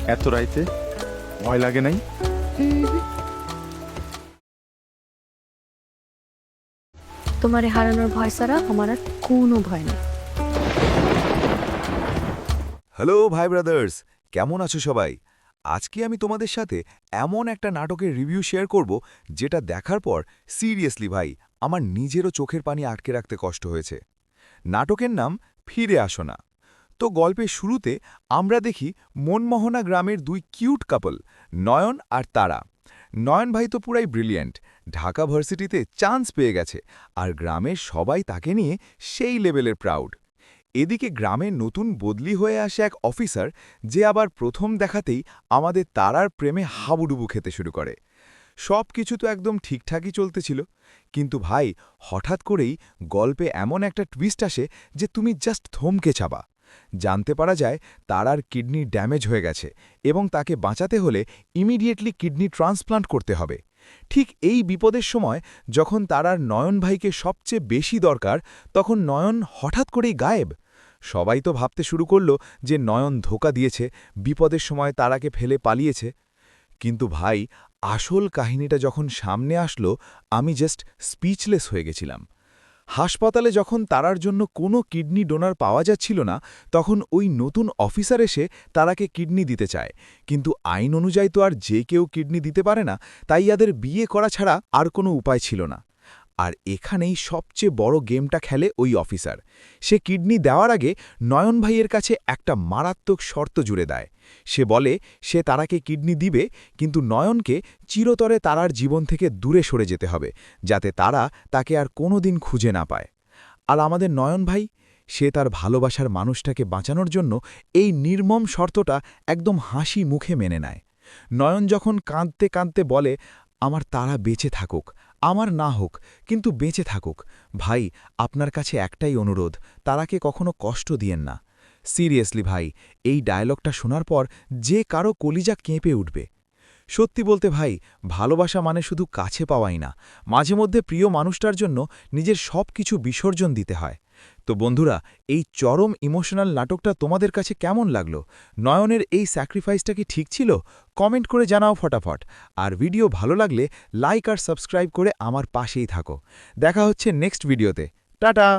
এত রাইতে ভয় লাগে নাই? তোমারে হারানোর ভয় ছাড়া আমার আর কোনো ভয় নেই। হ্যালো ভাই ব্রাদার্স, কেমন আছো সবাই? আজকে আমি তোমাদের সাথে এমন একটা নাটকের রিভিউ শেয়ার করব যেটা দেখার পর সিরিয়াসলি ভাই আমার নিজেরও চোখের পানি আটকে রাখতে কষ্ট হয়েছে। নাটকের নাম ফিরে আসো না। তো গল্পের শুরুতে আমরা দেখি মনমোহনা গ্রামের দুই কিউট কাপল, নয়ন আর তারা। নয়ন ভাই তো পুরাই ব্রিলিয়েন্ট, ঢাকা ভার্সিটিতে চান্স পেয়ে গেছে, আর গ্রামের সবাই তাকে নিয়ে সেই লেভেলের প্রাউড। এদিকে গ্রামের নতুন বদলি হয়ে আসে এক অফিসার, যে আবার প্রথম দেখাতেই আমাদের তারার প্রেমে হাবুডুবু খেতে শুরু করে। সব কিছু তো একদম ঠিকঠাকই চলতেছিল, কিন্তু ভাই হঠাৎ করেই গল্পে এমন একটা টুইস্ট আসে যে তুমি জাস্ট থমকে চাবা। জানতে পারা যায় তারার কিডনি ড্যামেজ হয়ে গেছে এবং তাকে বাঁচাতে হলে ইমিডিয়েটলি কিডনি ট্রান্সপ্লান্ট করতে হবে। ঠিক এই বিপদের সময় যখন তারার নয়ন ভাইকে সবচেয়ে বেশি দরকার, তখন নয়ন হঠাৎ করেই গায়েব। সবাই তো ভাবতে শুরু করল যে নয়ন ধোঁকা দিয়েছে, বিপদের সময় তারাকে ফেলে পালিয়েছে। কিন্তু ভাই আসল কাহিনীটা যখন সামনে আসলো, আমি জাস্ট স্পিচলেস হয়ে গেছিলাম। হাসপাতালে যখন তারার জন্য কোনো কিডনি ডোনার পাওয়া যাচ্ছিল না, তখন ওই নতুন অফিসার এসে তারাকে কিডনি দিতে চায়, কিন্তু আইন অনুযায়ী তো আর যে কেউ কিডনি দিতে পারে না, তাই এদের বিয়ে করা ছাড়া আর কোনো উপায় ছিল না। আর এখানেই সবচেয়ে বড় গেমটা খেলে ওই অফিসার। সে কিডনি দেওয়ার আগে নয়ন ভাইয়ের কাছে একটা মারাত্মক শর্ত জুড়ে দেয়। সে বলে সে তারাকে কিডনি দিবে, কিন্তু নয়নকে চিরতরে তারার জীবন থেকে দূরে সরে যেতে হবে, যাতে তারা তাকে আর কোনোদিন খুঁজে না পায়। আর আমাদের নয়ন ভাই, সে তার ভালোবাসার মানুষটাকে বাঁচানোর জন্য এই নির্মম শর্তটা একদম হাসি মুখে মেনে নেয়। নয়ন যখন কাঁদতে কাঁদতে বলে, আমার তারা বেঁচে থাকুক, আমার না হোক, কিন্তু বেঁচে থাকুক। ভাই, আপনার কাছে একটাই অনুরোধ, তারাকে কখনো কষ্ট দিয়েন না। সিরিয়াসলি ভাই, এই ডায়লগটা শোনার পর যে কারো কলিজা কেঁপে উঠবে। সত্যি বলতে ভাই, ভালোবাসা মানে শুধু কাছে পাওয়াই না, মাঝে মধ্যে প্রিয় মানুষটার জন্য নিজের সব কিছু বিসর্জন দিতে হয়। তো বন্ধুরা, এই চরম ইমোশনাল নাটকটা তোমাদের কাছে কেমন লাগলো? নয়নের এই স্যাক্রিফাইসটা কি ঠিক ছিল? কমেন্ট করে জানাও ফটাফট। আর ভিডিও ভালো লাগলে লাইক আর সাবস্ক্রাইব করে আমার পাশেই থাকো। দেখা হচ্ছে নেক্সট ভিডিওতে। টাটা।